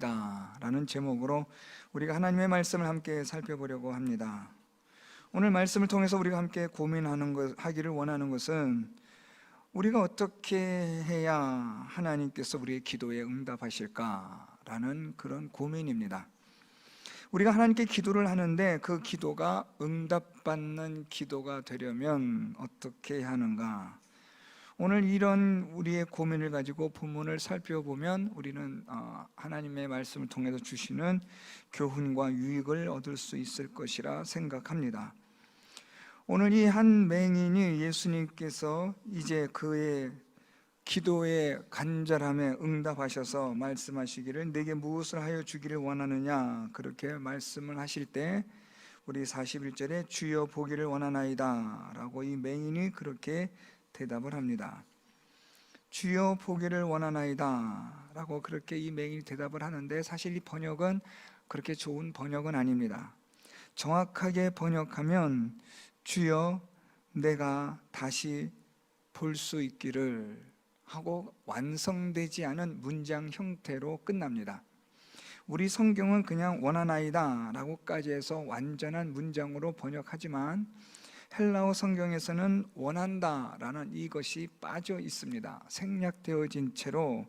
라는 제목으로 우리가 하나님의 말씀을 함께 살펴보려고 합니다. 오늘 말씀을 통해서 우리가 함께 하기를 원하는 것은 우리가 어떻게 해야 하나님께서 우리의 기도에 응답하실까라는 그런 고민입니다. 우리가 하나님께 기도를 하는데 그 기도가 응답받는 기도가 되려면 어떻게 해야 하는가? 오늘 이런 우리의 고민을 가지고 본문을 살펴보면 우리는 하나님의 말씀을 통해서 주시는 교훈과 유익을 얻을 수 있을 것이라 생각합니다. 오늘 이 한 맹인이 예수님께서 이제 그의 기도의 간절함에 응답하셔서 말씀하시기를 내게 무엇을 하여 주기를 원하느냐, 그렇게 말씀을 하실 때 우리 41절에 주여 보기를 원하나이다 라고 이 맹인이 그렇게 대답을 합니다. 주여 보기를 원하나이다 라고 그렇게 이 맹인이 대답을 하는데, 사실 이 번역은 그렇게 좋은 번역은 아닙니다. 정확하게 번역하면 주여 내가 다시 볼 수 있기를 하고 완성되지 않은 문장 형태로 끝납니다. 우리 성경은 그냥 원하나이다 라고까지 해서 완전한 문장으로 번역하지만 헬라어 성경에서는 원한다라는 이것이 빠져 있습니다. 생략되어진 채로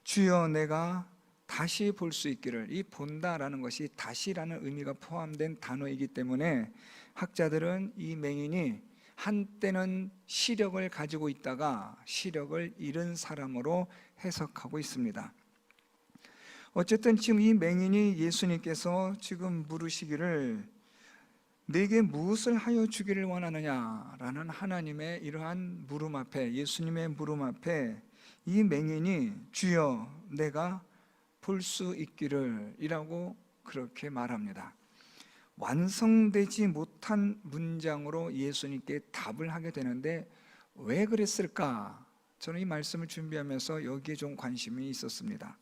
주여 내가 다시 볼 수 있기를, 이 본다라는 것이 다시라는 의미가 포함된 단어이기 때문에 학자들은 이 맹인이 한때는 시력을 가지고 있다가 시력을 잃은 사람으로 해석하고 있습니다. 어쨌든 지금 이 맹인이 예수님께서 지금 물으시기를 내게 무엇을 하여 주기를 원하느냐라는 하나님의 이러한 물음 앞에, 예수님의 물음 앞에 이 맹인이 주여 내가 볼 수 있기를 이라고 그렇게 말합니다. 완성되지 못한 문장으로 예수님께 답을 하게 되는데 왜 그랬을까? 저는 이 말씀을 준비하면서 여기에 좀 관심이 있었습니다.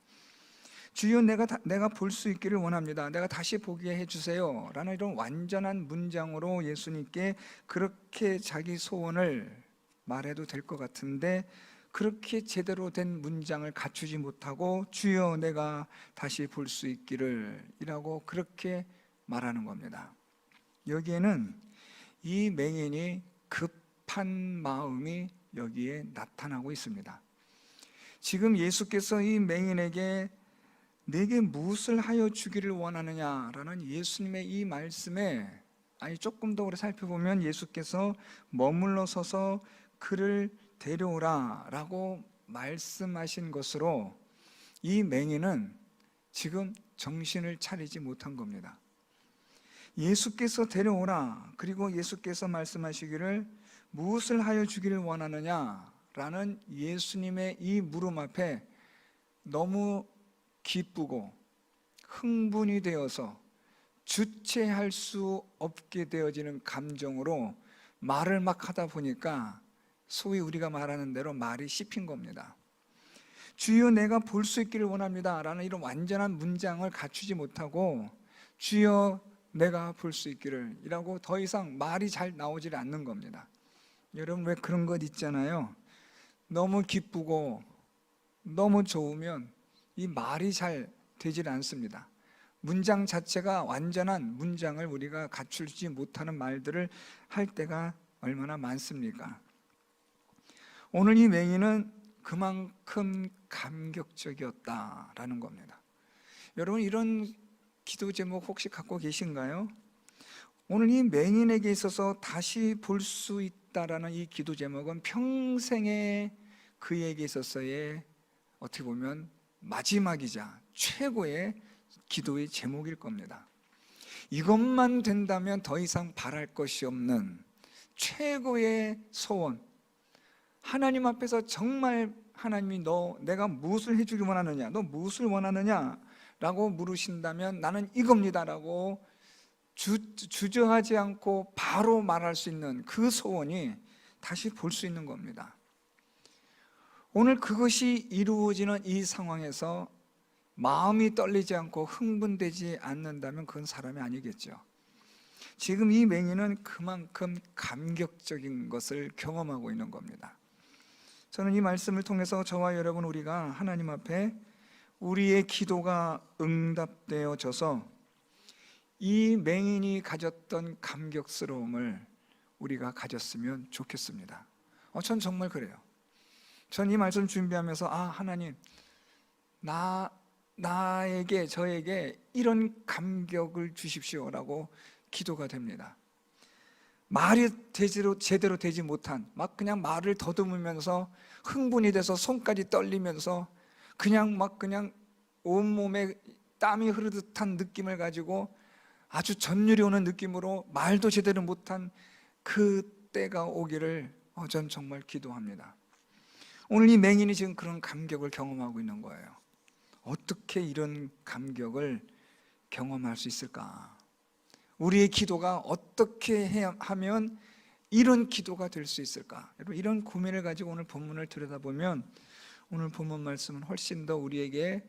주여 내가 볼 수 있기를 원합니다. 내가 다시 보게 해주세요 라는 이런 완전한 문장으로 예수님께 그렇게 자기 소원을 말해도 될 것 같은데, 그렇게 제대로 된 문장을 갖추지 못하고 주여 내가 다시 볼 수 있기를 이라고 그렇게 말하는 겁니다. 여기에는 이 맹인이 급한 마음이 여기에 나타나고 있습니다. 지금 예수께서 이 맹인에게 내게 무엇을 하여 주기를 원하느냐라는 예수님의 이 말씀에 조금 더 오래 살펴보면 예수께서 머물러 서서 그를 데려오라 라고 말씀하신 것으로 이 맹인은 지금 정신을 차리지 못한 겁니다. 예수께서 데려오라, 그리고 예수께서 말씀하시기를 무엇을 하여 주기를 원하느냐라는 예수님의 이 물음 앞에 너무 기쁘고 흥분이 되어서 주체할 수 없게 되어지는 감정으로 말을 막 하다 보니까 소위 우리가 말하는 대로 말이 씹힌 겁니다. 주여 내가 볼 수 있기를 원합니다 라는 이런 완전한 문장을 갖추지 못하고 주여 내가 볼 수 있기를 이라고 더 이상 말이 잘 나오질 않는 겁니다. 여러분, 왜 그런 것 있잖아요. 너무 기쁘고 너무 좋으면 이 말이 잘 되질 않습니다. 문장 자체가 완전한 문장을 우리가 갖추지 못하는 말들을 할 때가 얼마나 많습니까? 오늘 이 맹인은 그만큼 감격적이었다라는 겁니다. 여러분, 이런 기도 제목 혹시 갖고 계신가요? 오늘 이 맹인에게 있어서 다시 볼 수 있다라는 이 기도 제목은 평생에 그에게 있어서의 어떻게 보면 마지막이자 최고의 기도의 제목일 겁니다. 이것만 된다면 더 이상 바랄 것이 없는 최고의 소원, 하나님 앞에서 정말 하나님이 내가 무엇을 해주길 원하느냐, 너 무엇을 원하느냐 라고 물으신다면 나는 이겁니다 라고 주저하지 않고 바로 말할 수 있는 그 소원이 다시 볼 수 있는 겁니다. 오늘 그것이 이루어지는 이 상황에서 마음이 떨리지 않고 흥분되지 않는다면 그건 사람이 아니겠죠. 지금 이 맹인은 그만큼 감격적인 것을 경험하고 있는 겁니다. 저는 이 말씀을 통해서 저와 여러분 우리가 하나님 앞에 우리의 기도가 응답되어져서 이 맹인이 가졌던 감격스러움을 우리가 가졌으면 좋겠습니다. 전 정말 그래요. 전 이 말씀 준비하면서 하나님, 나에게, 저에게 이런 감격을 주십시오라고 기도가 됩니다. 말이 제대로 되지 못한, 막 그냥 말을 더듬으면서 흥분이 돼서 손까지 떨리면서 그냥 온몸에 땀이 흐르듯한 느낌을 가지고 아주 전율이 오는 느낌으로 말도 제대로 못한 그 때가 오기를 전 정말 기도합니다. 오늘 이 맹인이 지금 그런 감격을 경험하고 있는 거예요. 어떻게 이런 감격을 경험할 수 있을까? 우리의 기도가 어떻게 하면 이런 기도가 될 수 있을까? 여러분, 이런 고민을 가지고 오늘 본문을 들여다보면 오늘 본문 말씀은 훨씬 더 우리에게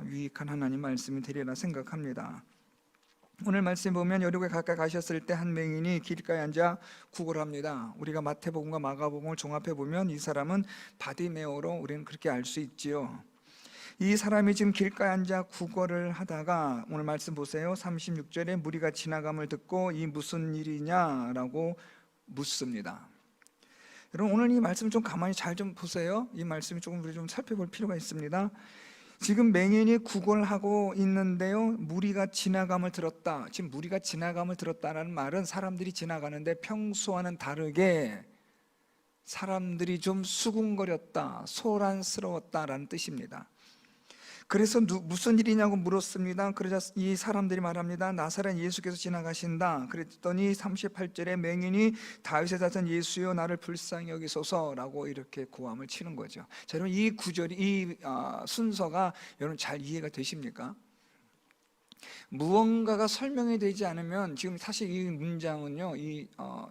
유익한 하나님 말씀이 되리라 생각합니다. 오늘 말씀 보면 여리고에 가까이 가셨을 때 한 맹인이 길가에 앉아 구걸합니다. 우리가 마태복음과 마가복음을 종합해 보면 이 사람은 바디메오로 우리는 그렇게 알 수 있지요. 이 사람이 지금 길가에 앉아 구걸을 하다가 오늘 말씀 보세요. 36절에 무리가 지나감을 듣고 이 무슨 일이냐라고 묻습니다. 여러분, 오늘 이 말씀 좀 가만히 잘 좀 보세요. 이 말씀이 조금 우리 좀 살펴볼 필요가 있습니다. 지금 맹인이 구걸하고 있는데요, 무리가 지나감을 들었다. 지금 무리가 지나감을 들었다라는 말은 사람들이 지나가는데 평소와는 다르게 사람들이 좀 수군거렸다, 소란스러웠다라는 뜻입니다. 그래서 무슨 일이냐고 물었습니다. 그러자 이 사람들이 말합니다. 나사렛 예수께서 지나가신다. 그랬더니 38절에 맹인이 다윗의 자손 예수여 나를 불쌍히 여기소서라고 이렇게 고함을 치는 거죠. 자, 여러분, 이 구절이, 이 순서가 여러분 잘 이해가 되십니까? 무언가가 설명이 되지 않으면, 지금 사실 이 문장은요, 이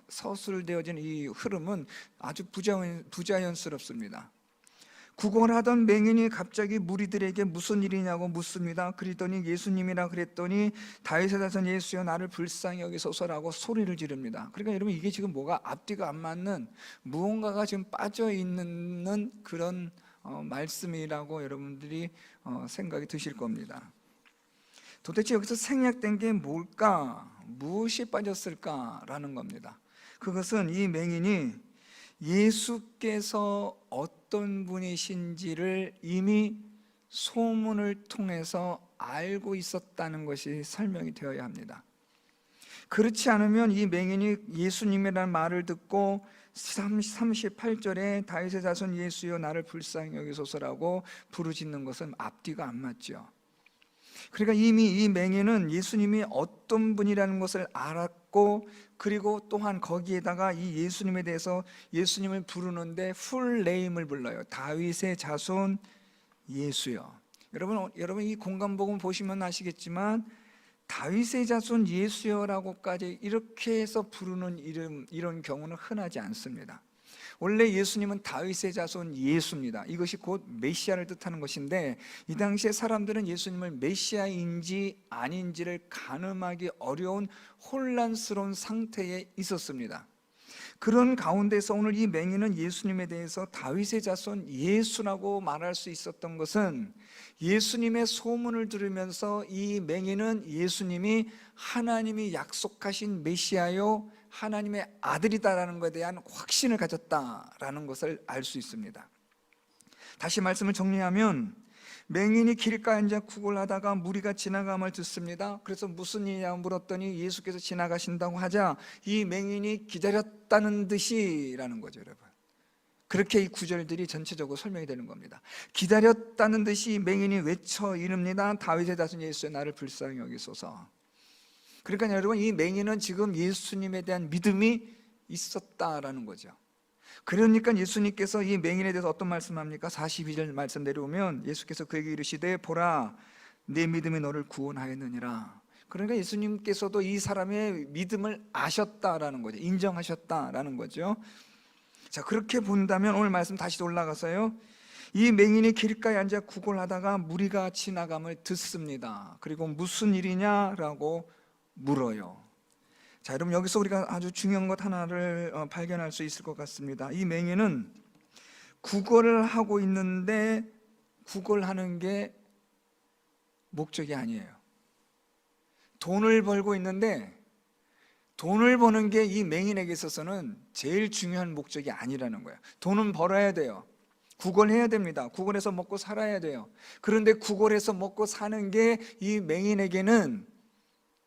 서술되어진 이 흐름은 아주 부자연스럽습니다. 구걸하던 맹인이 갑자기 무리들에게 무슨 일이냐고 묻습니다. 그랬더니 예수님이라 그랬더니 다윗의 자손 예수여 나를 불쌍히 여기소서라고 소리를 지릅니다. 그러니까 여러분, 이게 지금 뭐가 앞뒤가 안 맞는, 무언가가 지금 빠져 있는 그런 말씀이라고 여러분들이 생각이 드실 겁니다. 도대체 여기서 생략된 게 뭘까? 무엇이 빠졌을까라는 겁니다. 그것은 이 맹인이 예수께서 어떤 분이신지를 이미 소문을 통해서 알고 있었다는 것이 설명이 되어야 합니다. 그렇지 않으면 이 맹인이 예수님이라는 말을 듣고 38절에 다윗의 자손 예수여 나를 불쌍히 여기소서라고 부르짖는 것은 앞뒤가 안 맞죠. 그러니까 이미 이 맹인은 예수님이 어떤 분이라는 것을 알았고, 그리고 또한 거기에다가 이 예수님에 대해서 예수님을 부르는데 풀 네임을 불러요. 다윗의 자손 예수요. 여러분 이 공간복음 보시면 아시겠지만 다윗의 자손 예수여라고까지 이렇게 해서 부르는 이런 경우는 흔하지 않습니다. 원래 예수님은 다윗의 자손 예수입니다. 이것이 곧 메시아를 뜻하는 것인데, 이 당시에 사람들은 예수님을 메시아인지 아닌지를 가늠하기 어려운 혼란스러운 상태에 있었습니다. 그런 가운데서 오늘 이 맹인은 예수님에 대해서 다윗의 자손 예수라고 말할 수 있었던 것은, 예수님의 소문을 들으면서 이 맹인은 예수님이 하나님이 약속하신 메시아요, 하나님의 아들이다라는 것에 대한 확신을 가졌다라는 것을 알 수 있습니다. 다시 말씀을 정리하면, 맹인이 길가에 앉아 구걸하다가 무리가 지나감을 듣습니다. 그래서 무슨 일이냐고 물었더니 예수께서 지나가신다고 하자 이 맹인이 기다렸다는 듯이라는 거죠. 여러분, 그렇게 이 구절들이 전체적으로 설명이 되는 겁니다. 기다렸다는 듯이 맹인이 외쳐 이릅니다. 다윗의 자손 예수여 나를 불쌍히 여기소서. 그러니까 여러분, 이 맹인은 지금 예수님에 대한 믿음이 있었다라는 거죠. 그러니까 예수님께서 이 맹인에 대해서 어떤 말씀합니까? 42절 말씀 내려오면 예수께서 그에게 이르시되 보라 내 믿음이 너를 구원하였느니라. 그러니까 예수님께서도 이 사람의 믿음을 아셨다라는 거죠. 인정하셨다라는 거죠. 자, 그렇게 본다면 오늘 말씀 다시 올라가서요, 이 맹인이 길가에 앉아 구걸하다가 무리가 지나감을 듣습니다. 그리고 무슨 일이냐라고 물어요. 자, 여러분, 여기서 우리가 아주 중요한 것 하나를 발견할 수 있을 것 같습니다. 이 맹인은 구걸을 하고 있는데 구걸하는 게 목적이 아니에요. 돈을 벌고 있는데 돈을 버는 게 이 맹인에게 있어서는 제일 중요한 목적이 아니라는 거예요. 돈은 벌어야 돼요. 구걸해야 됩니다. 구걸해서 먹고 살아야 돼요. 그런데 구걸해서 먹고 사는 게 이 맹인에게는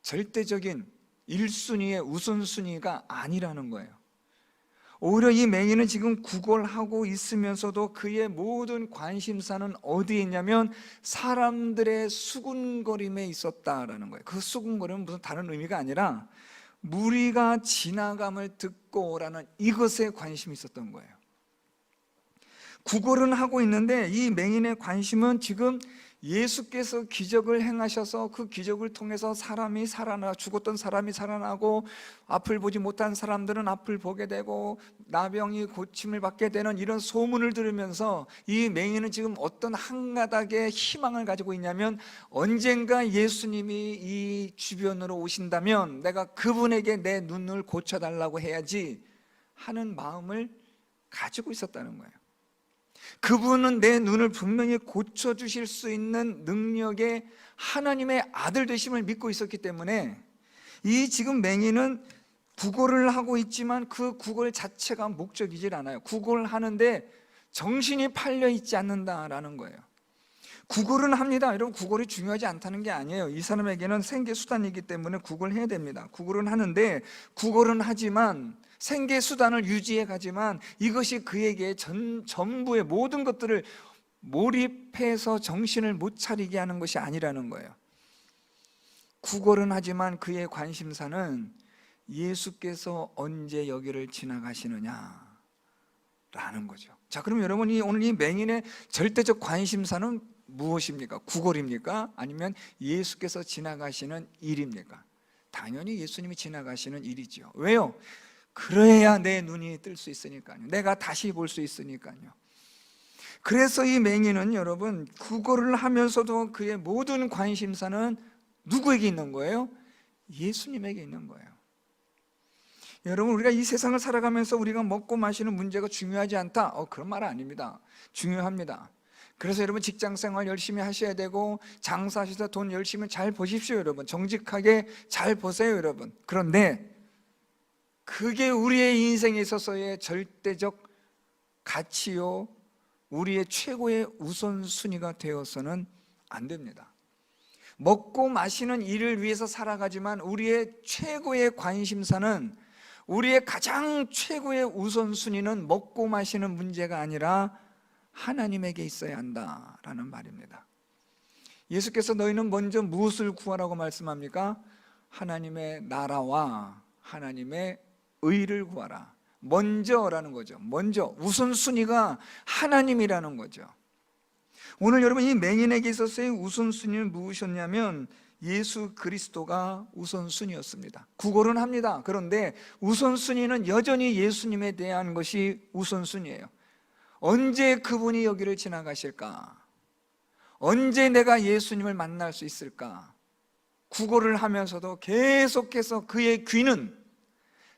절대적인 1순위의 우선순위가 아니라는 거예요. 오히려 이 맹인은 지금 구걸하고 있으면서도 그의 모든 관심사는 어디에 있냐면 사람들의 수군거림에 있었다라는 거예요. 그 수군거림은 무슨 다른 의미가 아니라 무리가 지나감을 듣고라는 이것에 관심이 있었던 거예요. 구걸은 하고 있는데 이 맹인의 관심은 지금 예수께서 기적을 행하셔서 그 기적을 통해서 사람이 살아나, 죽었던 사람이 살아나고 앞을 보지 못한 사람들은 앞을 보게 되고 나병이 고침을 받게 되는 이런 소문을 들으면서 이 맹인은 지금 어떤 한 가닥의 희망을 가지고 있냐면 언젠가 예수님이 이 주변으로 오신다면 내가 그분에게 내 눈을 고쳐달라고 해야지 하는 마음을 가지고 있었다는 거예요. 그분은 내 눈을 분명히 고쳐주실 수 있는 능력의 하나님의 아들 되심을 믿고 있었기 때문에 이 지금 맹인은 구걸을 하고 있지만 그 구걸 자체가 목적이질 않아요. 구걸을 하는데 정신이 팔려 있지 않는다라는 거예요. 구걸은 합니다. 여러분, 구걸이 중요하지 않다는 게 아니에요. 이 사람에게는 생계 수단이기 때문에 구걸해야 됩니다. 구걸은 하는데 구걸은 하지만 생계 수단을 유지해 가지만 이것이 그에게 전부의 모든 것들을 몰입해서 정신을 못 차리게 하는 것이 아니라는 거예요. 구걸은 하지만 그의 관심사는 예수께서 언제 여기를 지나가시느냐라는 거죠. 자, 그럼 여러분이 오늘 이 맹인의 절대적 관심사는 무엇입니까? 구걸입니까? 아니면 예수께서 지나가시는 일입니까? 당연히 예수님이 지나가시는 일이죠. 왜요? 그래야 내 눈이 뜰 수 있으니까요. 내가 다시 볼 수 있으니까요. 그래서 이 맹인은 여러분 구걸을 하면서도 그의 모든 관심사는 누구에게 있는 거예요? 예수님에게 있는 거예요. 여러분, 우리가 이 세상을 살아가면서 우리가 먹고 마시는 문제가 중요하지 않다? 그런 말 아닙니다. 중요합니다. 그래서 여러분 직장생활 열심히 하셔야 되고 장사하셔서 돈 열심히 잘 버십시오. 여러분 정직하게 잘 보세요. 여러분, 그런데 그게 우리의 인생에 있어서의 절대적 가치요, 우리의 최고의 우선순위가 되어서는 안 됩니다. 먹고 마시는 일을 위해서 살아가지만 우리의 최고의 관심사는, 우리의 가장 최고의 우선순위는 먹고 마시는 문제가 아니라 하나님에게 있어야 한다라는 말입니다. 예수께서 너희는 먼저 무엇을 구하라고 말씀합니까? 하나님의 나라와 하나님의 의를 구하라. 먼저라는 거죠. 먼저, 우선순위가 하나님이라는 거죠. 오늘 여러분 이 맹인에게 있어서의 우선순위는 무엇이었냐면 예수 그리스도가 우선순위였습니다. 구걸은 합니다. 그런데 우선순위는 여전히 예수님에 대한 것이 우선순위예요. 언제 그분이 여기를 지나가실까? 언제 내가 예수님을 만날 수 있을까? 구걸을 하면서도 계속해서 그의 귀는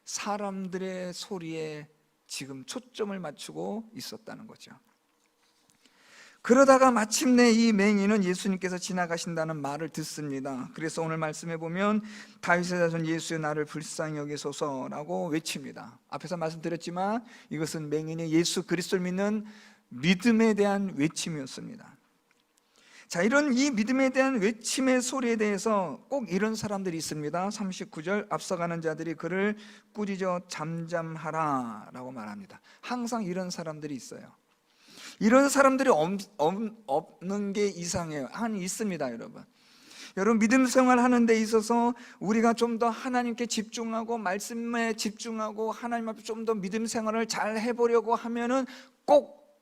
사람들의 소리에 지금 초점을 맞추고 있었다는 거죠. 그러다가 마침내 이 맹인은 예수님께서 지나가신다는 말을 듣습니다. 그래서 오늘 말씀해 보면 다윗의 자손 예수여 나를 불쌍히 여기소서라고 외칩니다. 앞에서 말씀드렸지만 이것은 맹인이 예수 그리스도를 믿는 믿음에 대한 외침이었습니다. 자, 이런 이 믿음에 대한 외침의 소리에 대해서 꼭 이런 사람들이 있습니다. 39절 앞서가는 자들이 그를 꾸짖어 잠잠하라 라고 말합니다. 항상 이런 사람들이 있어요. 이런 사람들이 없는 게 이상해요. 있습니다. 여러분 믿음 생활 하는 데 있어서 우리가 좀 더 하나님께 집중하고 말씀에 집중하고 하나님 앞에 좀 더 믿음 생활을 잘 해보려고 하면은 꼭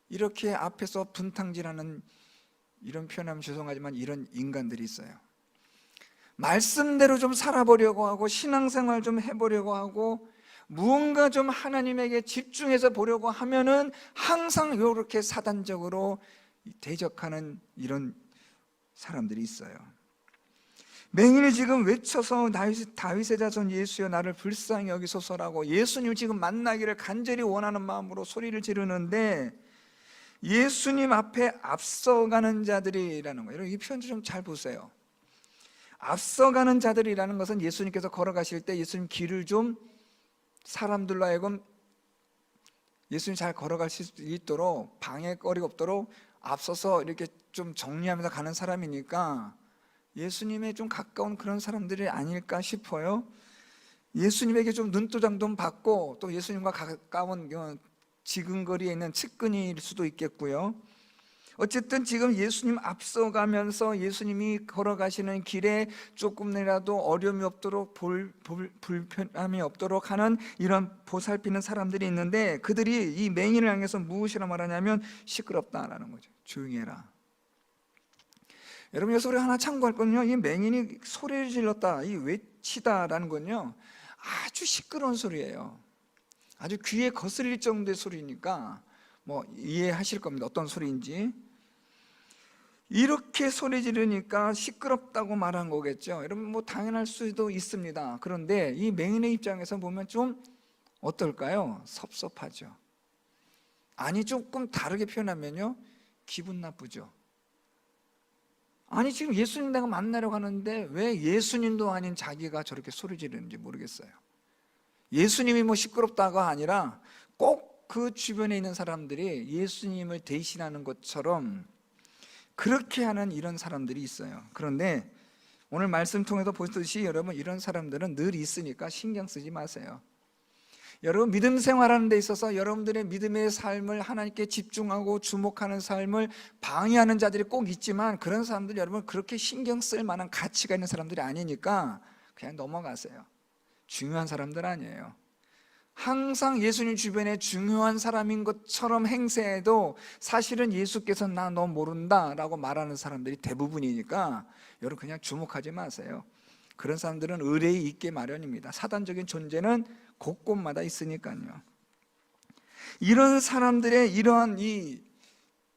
이렇게 앞에서 분탕질하는, 이런 표현하면 죄송하지만 이런 인간들이 있어요. 말씀대로 좀 살아보려고 하고 신앙생활 좀 해보려고 하고 무언가 좀 하나님에게 집중해서 보려고 하면은 항상 이렇게 사단적으로 대적하는 이런 사람들이 있어요. 맹인이 지금 외쳐서 다윗의 자손 예수여 나를 불쌍히 여기소서라고 예수님을 지금 만나기를 간절히 원하는 마음으로 소리를 지르는데 예수님 앞에 앞서가는 자들이라는 거예요. 이 표현 좀 잘 보세요. 앞서가는 자들이라는 것은 예수님께서 걸어가실 때 예수님 길을 좀 사람들로 하여금 예수님 잘 걸어갈 수 있도록 방해거리가 없도록 앞서서 이렇게 좀 정리하면서 가는 사람이니까 예수님에 좀 가까운 그런 사람들이 아닐까 싶어요. 예수님에게 좀 눈도장 좀 받고 또 예수님과 가까운 지근거리에 있는 측근일 수도 있겠고요. 어쨌든 지금 예수님 앞서가면서 예수님이 걸어가시는 길에 조금이라도 어려움이 없도록 불편함이 없도록 하는 이런 보살피는 사람들이 있는데, 그들이 이 맹인을 향해서 무엇이라 말하냐면 시끄럽다라는 거죠. 조용히 해라. 여러분, 여기서 우리 하나 참고할 건요, 이 맹인이 소리를 질렀다, 이 외치다라는 건요 아주 시끄러운 소리예요. 아주 귀에 거슬릴 정도의 소리니까 뭐 이해하실 겁니다. 어떤 소리인지. 이렇게 소리 지르니까 시끄럽다고 말한 거겠죠. 여러분, 뭐 당연할 수도 있습니다. 그런데 이 맹인의 입장에서 보면 좀 어떨까요? 섭섭하죠. 아니, 조금 다르게 표현하면요, 기분 나쁘죠. 아니, 지금 예수님 내가 만나려고 하는데 왜 예수님도 아닌 자기가 저렇게 소리 지르는지 모르겠어요. 예수님이 뭐 시끄럽다가 아니라 꼭 그 주변에 있는 사람들이 예수님을 대신하는 것처럼 그렇게 하는 이런 사람들이 있어요. 그런데 오늘 말씀 통해서 보듯이 여러분, 이런 사람들은 늘 있으니까 신경 쓰지 마세요. 여러분, 믿음 생활하는 데 있어서 여러분들의 믿음의 삶을 하나님께 집중하고 주목하는 삶을 방해하는 자들이 꼭 있지만, 그런 사람들 여러분 그렇게 신경 쓸 만한 가치가 있는 사람들이 아니니까 그냥 넘어가세요. 중요한 사람들 아니에요. 항상 예수님 주변에 중요한 사람인 것처럼 행세해도 사실은 예수께서 나 너 모른다 라고 말하는 사람들이 대부분이니까 여러분 그냥 주목하지 마세요. 그런 사람들은 의뢰에 있게 마련입니다. 사단적인 존재는 곳곳마다 있으니까요. 이런 사람들의 이러한 이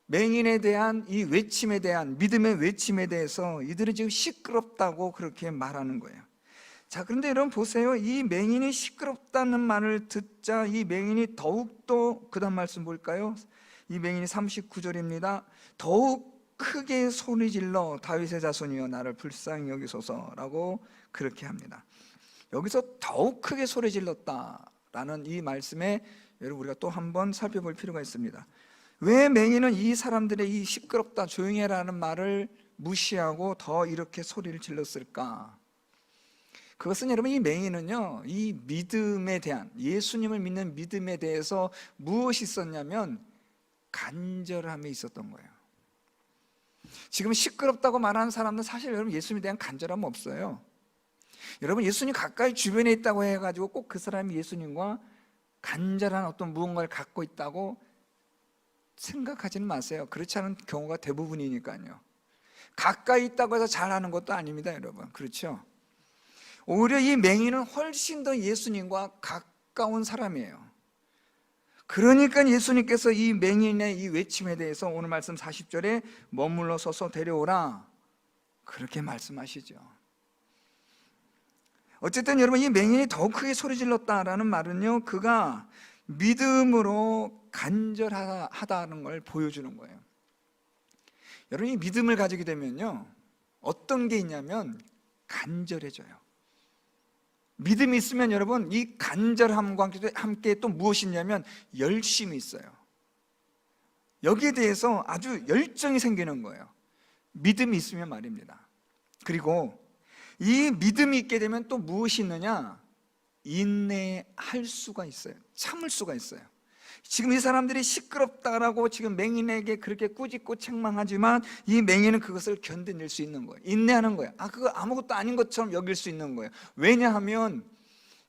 맹인에 대한 이 외침에 대한 믿음의 외침에 대해서 이들은 지금 시끄럽다고 그렇게 말하는 거예요. 자, 그런데 여러분 보세요. 이 맹인이 시끄럽다는 말을 듣자 이 맹인이 더욱더, 그 다음 말씀 볼까요? 이 맹인이 39절입니다. 더욱 크게 소리질러 다윗의 자손이여 나를 불쌍히 여기소서라고 그렇게 합니다. 여기서 더욱 크게 소리질렀다라는 이 말씀에 여러분 우리가 또 한번 살펴볼 필요가 있습니다. 왜 맹인은 이 사람들의 이 시끄럽다 조용히 해라는 말을 무시하고 더 이렇게 소리를 질렀을까? 그것은 여러분, 이 맹인은요, 이 믿음에 대한, 예수님을 믿는 믿음에 대해서 무엇이 있었냐면 간절함이 있었던 거예요. 지금 시끄럽다고 말하는 사람은 사실 여러분 예수님에 대한 간절함은 없어요. 여러분, 예수님 가까이 주변에 있다고 해가지고 꼭 그 사람이 예수님과 간절한 어떤 무언가를 갖고 있다고 생각하지는 마세요. 그렇지 않은 경우가 대부분이니까요. 가까이 있다고 해서 잘하는 것도 아닙니다, 여러분. 그렇죠? 오히려 이 맹인은 훨씬 더 예수님과 가까운 사람이에요. 그러니까 예수님께서 이 맹인의 이 외침에 대해서 오늘 말씀 40절에 머물러 서서 데려오라 그렇게 말씀하시죠. 어쨌든 여러분, 이 맹인이 더 크게 소리 질렀다라는 말은요, 그가 믿음으로 간절하다는 걸 보여주는 거예요. 여러분, 이 믿음을 가지게 되면요, 어떤 게 있냐면 간절해져요. 믿음이 있으면 여러분, 이 간절함과 함께 또 무엇이 있냐면 열심이 있어요. 여기에 대해서 아주 열정이 생기는 거예요. 믿음이 있으면 말입니다. 그리고 이 믿음이 있게 되면 또 무엇이 있느냐? 인내할 수가 있어요. 참을 수가 있어요. 지금 이 사람들이 시끄럽다라고 지금 맹인에게 그렇게 꾸짖고 책망하지만 이 맹인은 그것을 견뎌낼 수 있는 거예요. 인내하는 거예요. 그거 아무것도 아닌 것처럼 여길 수 있는 거예요. 왜냐하면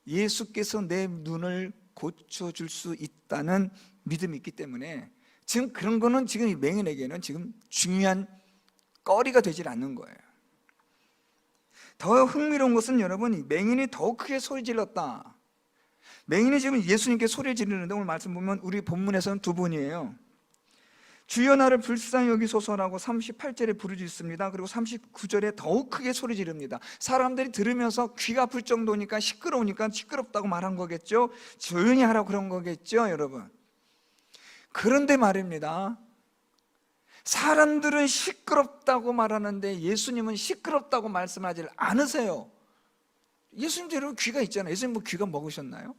예수께서 내 눈을 고쳐줄 수 있다는 믿음이 있기 때문에 지금 그런 거는 지금 이 맹인에게는 지금 중요한 거리가 되질 않는 거예요. 더 흥미로운 것은 여러분, 맹인이 더 크게 소리 질렀다. 맹인이 지금 예수님께 소리를 지르는데 오늘 말씀 보면 우리 본문에서는 두 분이에요. 주여 나를 불쌍히 여기소서라고 38절에 부르짖습니다. 그리고 39절에 더욱 크게 소리 지릅니다. 사람들이 들으면서 귀가 아플 정도니까 시끄러우니까 시끄럽다고 말한 거겠죠. 조용히 하라고 그런 거겠죠, 여러분. 그런데 말입니다, 사람들은 시끄럽다고 말하는데 예수님은 시끄럽다고 말씀하지 않으세요. 예수님도 여러분 귀가 있잖아요. 예수님 뭐 귀가 먹으셨나요?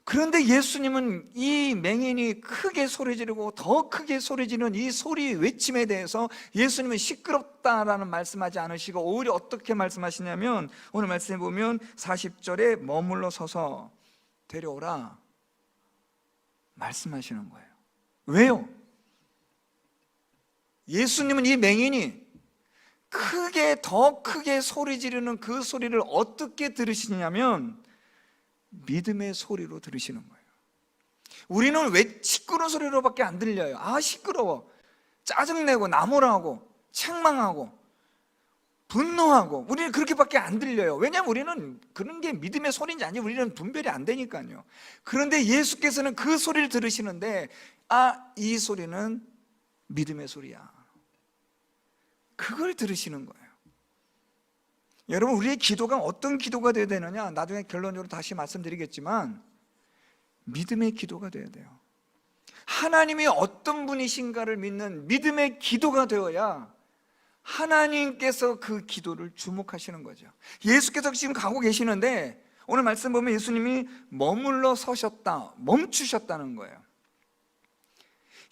그런데 예수님은 이 맹인이 크게 소리 지르고 더 크게 소리 지르는 이 소리 외침에 대해서 예수님은 시끄럽다라는 말씀하지 않으시고 오히려 어떻게 말씀하시냐면 오늘 말씀해 보면 40절에 머물러 서서 데려오라 말씀하시는 거예요. 왜요? 예수님은 이 맹인이 크게 더 크게 소리 지르는 그 소리를 어떻게 들으시냐면 믿음의 소리로 들으시는 거예요. 우리는 왜 시끄러운 소리로밖에 안 들려요? 아 시끄러워, 짜증내고 나무라고 책망하고 분노하고 우리는 그렇게밖에 안 들려요. 왜냐하면 우리는 그런 게 믿음의 소리인지 아닌지 우리는 분별이 안 되니까요. 그런데 예수께서는 그 소리를 들으시는데 이 소리는 믿음의 소리야, 그걸 들으시는 거예요. 여러분 우리의 기도가 어떤 기도가 되어야 되느냐, 나중에 결론적으로 다시 말씀드리겠지만 믿음의 기도가 되어야 돼요. 하나님이 어떤 분이신가를 믿는 믿음의 기도가 되어야 하나님께서 그 기도를 주목하시는 거죠. 예수께서 지금 가고 계시는데 오늘 말씀 보면 예수님이 머물러 서셨다, 멈추셨다는 거예요.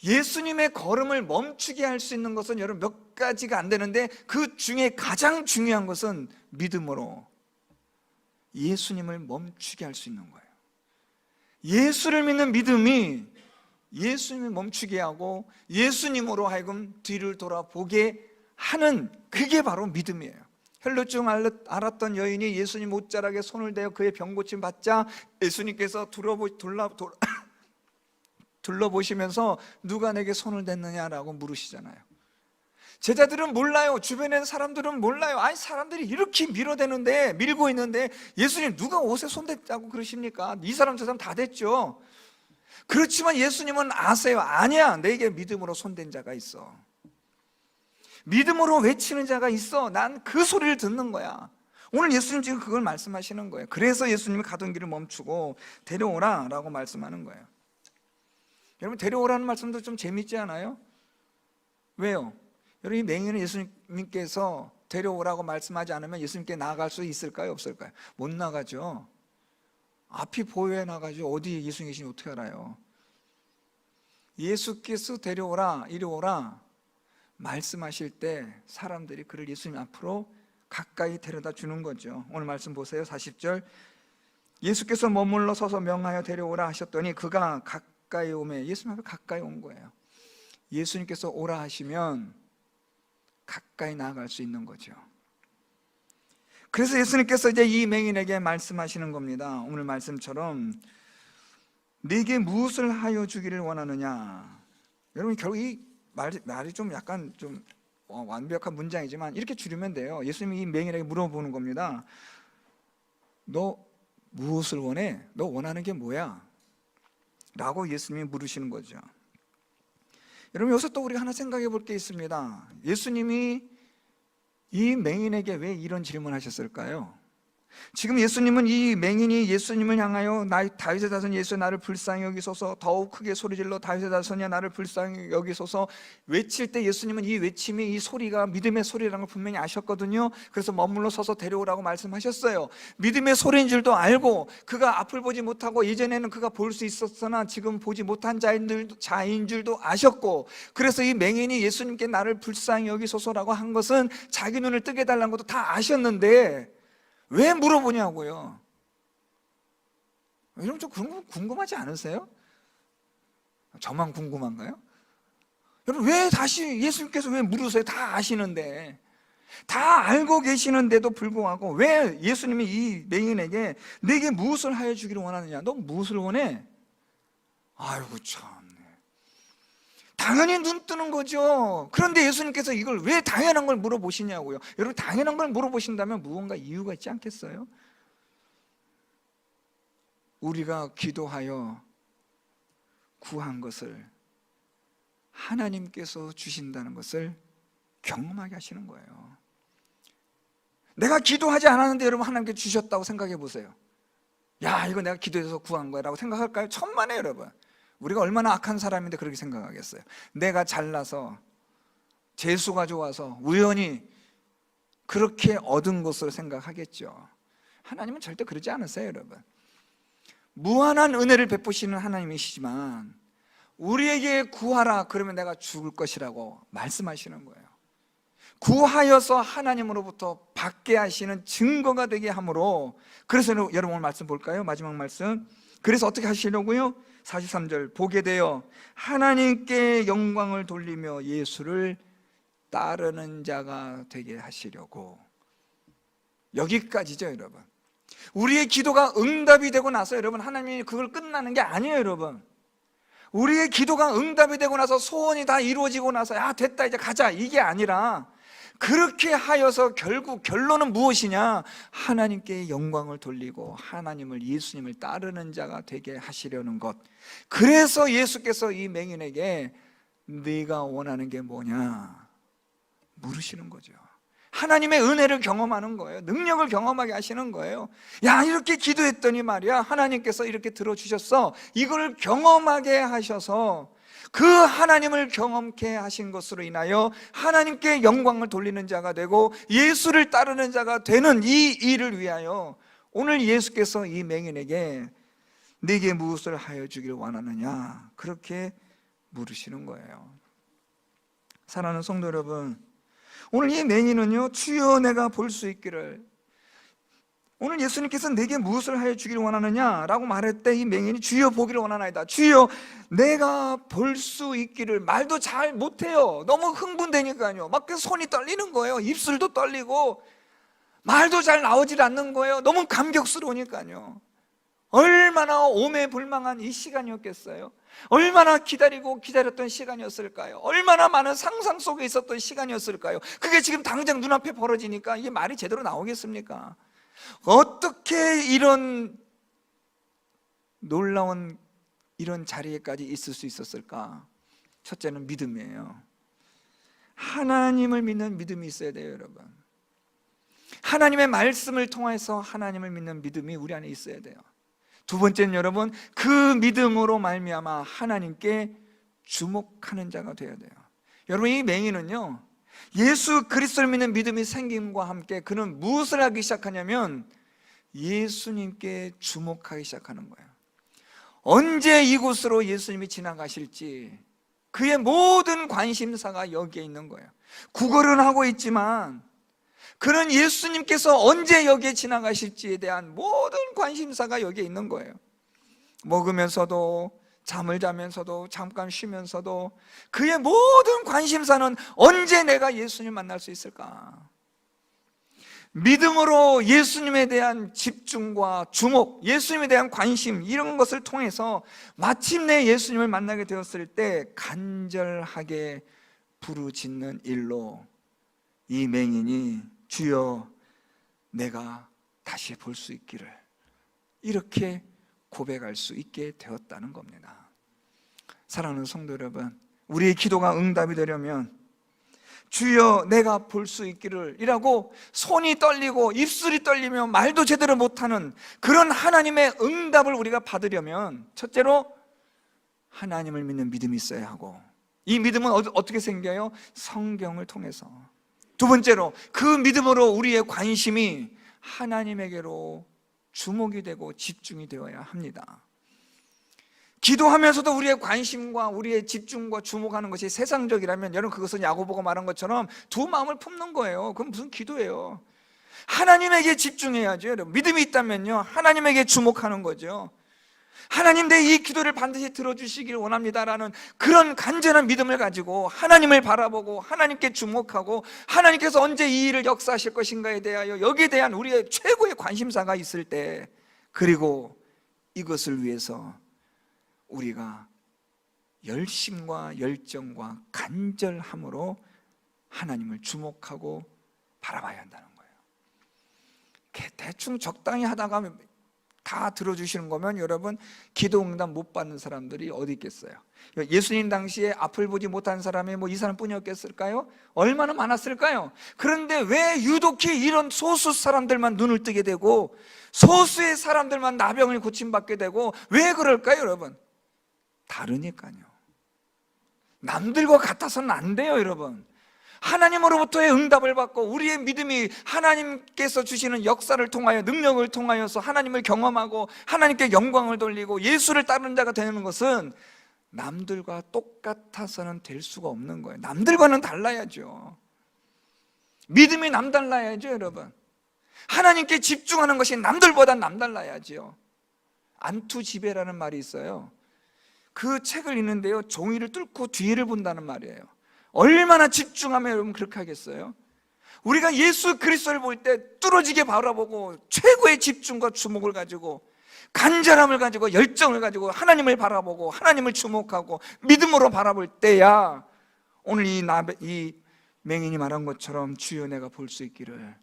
예수님의 걸음을 멈추게 할 수 있는 것은 여러분 몇 가지가 안 되는데 그 중에 가장 중요한 것은 믿음으로 예수님을 멈추게 할 수 있는 거예요. 예수를 믿는 믿음이 예수님을 멈추게 하고 예수님으로 하여금 뒤를 돌아보게 하는, 그게 바로 믿음이에요. 혈루증 앓았던 여인이 예수님 옷자락에 손을 대어 그의 병 고침 받자 예수님께서 둘러보시면서 누가 내게 손을 댔느냐라고 물으시잖아요. 제자들은 몰라요. 주변에 사람들은 몰라요. 아니 사람들이 이렇게 밀고 있는데 예수님 누가 옷에 손 댔다고 그러십니까? 이 사람 저 사람 다 됐죠. 그렇지만 예수님은 아세요. 아니야, 내게 믿음으로 손댄 자가 있어. 믿음으로 외치는 자가 있어. 난 그 소리를 듣는 거야. 오늘 예수님 지금 그걸 말씀하시는 거예요. 그래서 예수님이 가던 길을 멈추고 데려오라 라고 말씀하는 거예요. 여러분 데려오라는 말씀도 좀 재밌지 않아요? 왜요? 여러분 이 맹인은 예수님께서 데려오라고 말씀하지 않으면 예수님께 나아갈 수 있을까요? 없을까요? 못 나가죠. 앞이 보여야 나가죠. 어디 예수님 계시니 어떻게 알아요? 예수께서 데려오라, 이리 오라 말씀하실 때 사람들이 그를 예수님 앞으로 가까이 데려다 주는 거죠. 오늘 말씀 보세요. 40절 예수께서 머물러 서서 명하여 데려오라 하셨더니 그가 가까이 오매 예수님 앞에 가까이 온 거예요. 예수님께서 오라 하시면 가까이 나아갈 수 있는 거죠. 그래서 예수님께서 이제 이 맹인에게 말씀하시는 겁니다. 오늘 말씀처럼 네게 무엇을 하여 주기를 원하느냐. 여러분 결국 이 말이 좀 약간 좀 완벽한 문장이지만 이렇게 줄이면 돼요. 예수님이 이 맹인에게 물어보는 겁니다. 너 무엇을 원해? 너 원하는 게 뭐야? 라고 예수님이 물으시는 거죠. 여러분 여기서 또 우리가 하나 생각해 볼 게 있습니다. 예수님이 이 맹인에게 왜 이런 질문하셨을까요? 지금 예수님은 이 맹인이 예수님을 향하여 다윗의 자손 예수여 나를 불쌍히 여기소서, 더욱 크게 소리질러 다윗의 자손이여 나를 불쌍히 여기소서 외칠 때 예수님은 이 외침이, 이 소리가 믿음의 소리라는 걸 분명히 아셨거든요. 그래서 머물러 서서 데려오라고 말씀하셨어요. 믿음의 소리인 줄도 알고 그가 앞을 보지 못하고 예전에는 그가 볼 수 있었으나 지금 보지 못한 자인 줄도 아셨고, 그래서 이 맹인이 예수님께 나를 불쌍히 여기소서라고 한 것은 자기 눈을 뜨게 해달라는 것도 다 아셨는데 왜 물어보냐고요. 여러분 좀 그런 거 궁금하지 않으세요? 저만 궁금한가요? 여러분 왜 다시 예수님께서 왜 물으세요? 다 아시는데, 다 알고 계시는데도 불구하고 왜 예수님이 이 맹인에게 내게 무엇을 하여 주기를 원하느냐, 너 무엇을 원해? 아이고 참, 당연히 눈 뜨는 거죠. 그런데 예수님께서 이걸 왜 당연한 걸 물어보시냐고요. 여러분 당연한 걸 물어보신다면 무언가 이유가 있지 않겠어요? 우리가 기도하여 구한 것을 하나님께서 주신다는 것을 경험하게 하시는 거예요. 내가 기도하지 않았는데 여러분 하나님께 주셨다고 생각해 보세요. 야 이거 내가 기도해서 구한 거야 라고 생각할까요? 천만에 여러분. 우리가 얼마나 악한 사람인데 그렇게 생각하겠어요? 내가 잘나서 재수가 좋아서 우연히 그렇게 얻은 것으로 생각하겠죠. 하나님은 절대 그러지 않으세요, 여러분. 무한한 은혜를 베푸시는 하나님이시지만 우리에게 구하라 그러면 내가 죽을 것이라고 말씀하시는 거예요. 구하여서 하나님으로부터 받게 하시는 증거가 되게 함으로, 그래서 여러분 오늘 말씀 볼까요? 마지막 말씀. 그래서 어떻게 하시려고요? 43절 보게 되어 하나님께 영광을 돌리며 예수를 따르는 자가 되게 하시려고. 여기까지죠, 여러분. 우리의 기도가 응답이 되고 나서 여러분 하나님이 그걸 끝나는 게 아니에요, 여러분. 우리의 기도가 응답이 되고 나서 소원이 다 이루어지고 나서 야 됐다 이제 가자 이게 아니라, 그렇게 하여서 결국 결론은 무엇이냐? 하나님께 영광을 돌리고 하나님을, 예수님을 따르는 자가 되게 하시려는 것. 그래서 예수께서 이 맹인에게 네가 원하는 게 뭐냐 물으시는 거죠. 하나님의 은혜를 경험하는 거예요. 능력을 경험하게 하시는 거예요. 야 이렇게 기도했더니 말이야 하나님께서 이렇게 들어주셨어. 이걸 경험하게 하셔서 그 하나님을 경험케 하신 것으로 인하여 하나님께 영광을 돌리는 자가 되고 예수를 따르는 자가 되는 이 일을 위하여 오늘 예수께서 이 맹인에게 네게 무엇을 하여 주길 원하느냐 그렇게 물으시는 거예요. 사랑하는 성도 여러분, 오늘 이 맹인은요, 주여 내가 볼 수 있기를, 오늘 예수님께서 내게 무엇을 하여 주기를 원하느냐라고 말할 때 이 맹인이 주여 보기를 원하나이다. 주여 내가 볼 수 있기를. 말도 잘 못해요. 너무 흥분되니까요. 막 손이 떨리는 거예요. 입술도 떨리고 말도 잘 나오질 않는 거예요. 너무 감격스러우니까요. 얼마나 오매불망한 이 시간이었겠어요. 얼마나 기다렸던 시간이었을까요? 얼마나 많은 상상 속에 있었던 시간이었을까요? 그게 지금 당장 눈앞에 벌어지니까 이게 말이 제대로 나오겠습니까? 어떻게 이런 놀라운 이런 자리에까지 있을 수 있었을까? 첫째는 믿음이에요. 하나님을 믿는 믿음이 있어야 돼요, 여러분. 하나님의 말씀을 통해서 하나님을 믿는 믿음이 우리 안에 있어야 돼요. 두 번째는 여러분, 그 믿음으로 말미암아 하나님께 주목하는 자가 되어야 돼요. 여러분, 이 맹인은요, 예수 그리스도를 믿는 믿음이 생김과 함께 그는 무엇을 하기 시작하냐면 예수님께 주목하기 시작하는 거예요. 언제 이곳으로 예수님이 지나가실지 그의 모든 관심사가 여기에 있는 거예요. 구걸은 하고 있지만 그는 예수님께서 언제 여기에 지나가실지에 대한 모든 관심사가 여기에 있는 거예요. 먹으면서도 잠을 자면서도 잠깐 쉬면서도 그의 모든 관심사는 언제 내가 예수님 만날 수 있을까? 믿음으로 예수님에 대한 집중과 주목, 예수님에 대한 관심, 이런 것을 통해서 마침내 예수님을 만나게 되었을 때 간절하게 부르짖는 일로 이 맹인이 주여 내가 다시 볼 수 있기를, 이렇게 고백할 수 있게 되었다는 겁니다. 사랑하는 성도 여러분, 우리의 기도가 응답이 되려면 주여 내가 볼 수 있기를 이라고 손이 떨리고 입술이 떨리며 말도 제대로 못하는 그런 하나님의 응답을 우리가 받으려면 첫째로 하나님을 믿는 믿음이 있어야 하고, 이 믿음은 어떻게 생겨요? 성경을 통해서. 두 번째로 그 믿음으로 우리의 관심이 하나님에게로 주목이 되고 집중이 되어야 합니다. 기도하면서도 우리의 관심과 우리의 집중과 주목하는 것이 세상적이라면 여러분 그것은 야고보가 말한 것처럼 두 마음을 품는 거예요. 그건 무슨 기도예요? 하나님에게 집중해야죠. 여러분 믿음이 있다면요 하나님에게 주목하는 거죠. 하나님 내 이 기도를 반드시 들어주시길 원합니다라는 그런 간절한 믿음을 가지고 하나님을 바라보고 하나님께 주목하고 하나님께서 언제 이 일을 역사하실 것인가에 대하여 여기에 대한 우리의 최고의 관심사가 있을 때, 그리고 이것을 위해서 우리가 열심과 열정과 간절함으로 하나님을 주목하고 바라봐야 한다는 거예요. 대충 적당히 하다가 다 들어주시는 거면 여러분 기도 응답 못 받는 사람들이 어디 있겠어요? 예수님 당시에 앞을 보지 못한 사람이 이 사람뿐이었겠을까요? 얼마나 많았을까요? 그런데 왜 유독히 이런 소수 사람들만 눈을 뜨게 되고 소수의 사람들만 나병을 고침받게 되고 왜 그럴까요, 여러분? 다르니까요. 남들과 같아서는 안 돼요, 여러분. 하나님으로부터의 응답을 받고 우리의 믿음이 하나님께서 주시는 역사를 통하여, 능력을 통하여서 하나님을 경험하고 하나님께 영광을 돌리고 예수를 따르는 자가 되는 것은 남들과 똑같아서는 될 수가 없는 거예요. 남들과는 달라야죠. 믿음이 남달라야죠, 여러분. 하나님께 집중하는 것이 남들보다 남달라야죠. 안투지배라는 말이 있어요. 그 책을 읽는데요, 종이를 뚫고 뒤를 본다는 말이에요. 얼마나 집중하면 여러분 그렇게 하겠어요? 우리가 예수 그리스도를 볼 때 뚫어지게 바라보고 최고의 집중과 주목을 가지고, 간절함을 가지고, 열정을 가지고 하나님을 바라보고 하나님을 주목하고 믿음으로 바라볼 때야 오늘 이 맹인이 말한 것처럼 주여 내가 볼 수 있기를,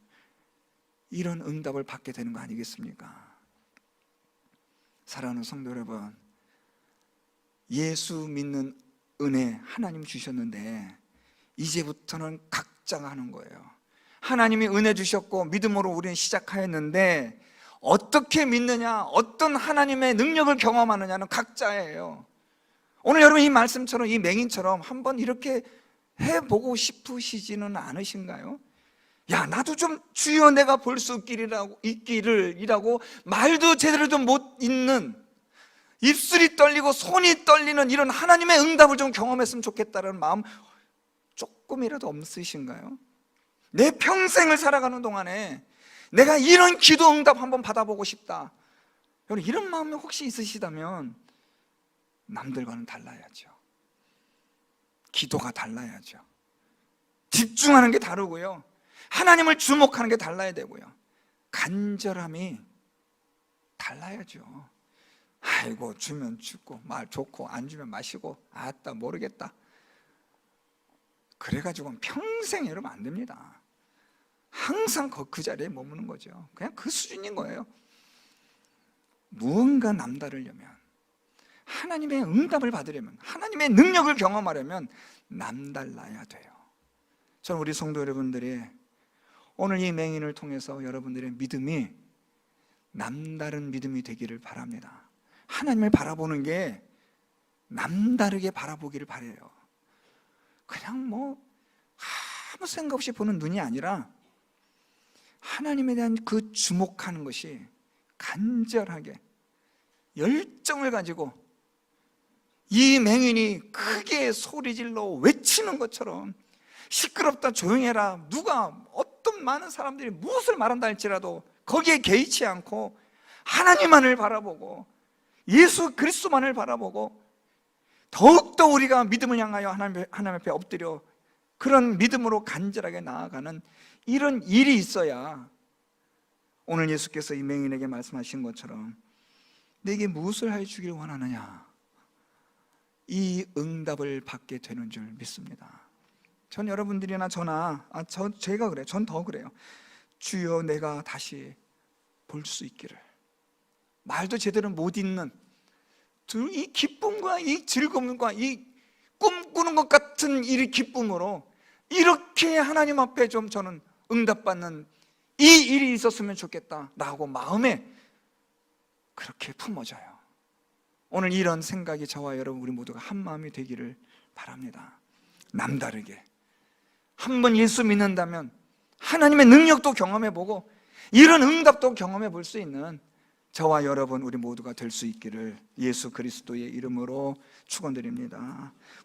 이런 응답을 받게 되는 거 아니겠습니까? 사랑하는 성도 여러분, 예수 믿는 은혜 하나님 주셨는데 이제부터는 각자가 하는 거예요. 하나님이 은혜 주셨고 믿음으로 우리는 시작하였는데 어떻게 믿느냐, 어떤 하나님의 능력을 경험하느냐는 각자예요. 오늘 여러분 이 말씀처럼, 이 맹인처럼 한번 이렇게 해보고 싶으시지는 않으신가요? 야, 나도 좀 주여 내가 볼 수 있기를 말도 제대로 좀 못 잇는, 입술이 떨리고 손이 떨리는 이런 하나님의 응답을 좀 경험했으면 좋겠다는 마음 조금이라도 없으신가요? 내 평생을 살아가는 동안에 내가 이런 기도 응답 한번 받아보고 싶다, 여러분 이런 마음이 혹시 있으시다면 남들과는 달라야죠. 기도가 달라야죠. 집중하는 게 다르고요, 하나님을 주목하는 게 달라야 되고요, 간절함이 달라야죠. 아이고 주면 죽고 말 좋고 안 주면 마시고 아따 모르겠다, 그래가지고는 평생 이러면 안 됩니다. 항상 그 자리에 머무는 거죠. 그냥 그 수준인 거예요. 무언가 남다르려면, 하나님의 응답을 받으려면, 하나님의 능력을 경험하려면 남달라야 돼요. 저는 우리 성도 여러분들이 오늘 이 맹인을 통해서 여러분들의 믿음이 남다른 믿음이 되기를 바랍니다. 하나님을 바라보는 게 남다르게 바라보기를 바라요. 그냥 아무 생각 없이 보는 눈이 아니라 하나님에 대한 그 주목하는 것이 간절하게 열정을 가지고, 이 맹인이 크게 소리질러 외치는 것처럼 시끄럽다 조용해라, 누가 어떤 많은 사람들이 무엇을 말한다 할지라도 거기에 개의치 않고 하나님만을 바라보고 예수 그리스도만을 바라보고 더욱더 우리가 믿음을 향하여 하나님 앞에 엎드려 그런 믿음으로 간절하게 나아가는 이런 일이 있어야 오늘 예수께서 이 맹인에게 말씀하신 것처럼 내게 무엇을 하여 주기를 원하느냐, 이 응답을 받게 되는 줄 믿습니다. 전 여러분들이나 제가 그래요. 전 더 그래요. 주여 내가 다시 볼 수 있기를, 말도 제대로 못 잇는 이 기쁨과 이 즐거움과 이 꿈꾸는 것 같은 이 기쁨으로 이렇게 하나님 앞에 좀 저는 응답받는 이 일이 있었으면 좋겠다라고 마음에 그렇게 품어져요. 오늘 이런 생각이 저와 여러분 우리 모두가 한 마음이 되기를 바랍니다. 남다르게 한번 예수 믿는다면 하나님의 능력도 경험해보고 이런 응답도 경험해 볼 수 있는 저와 여러분 우리 모두가 될 수 있기를 예수 그리스도의 이름으로 축원드립니다.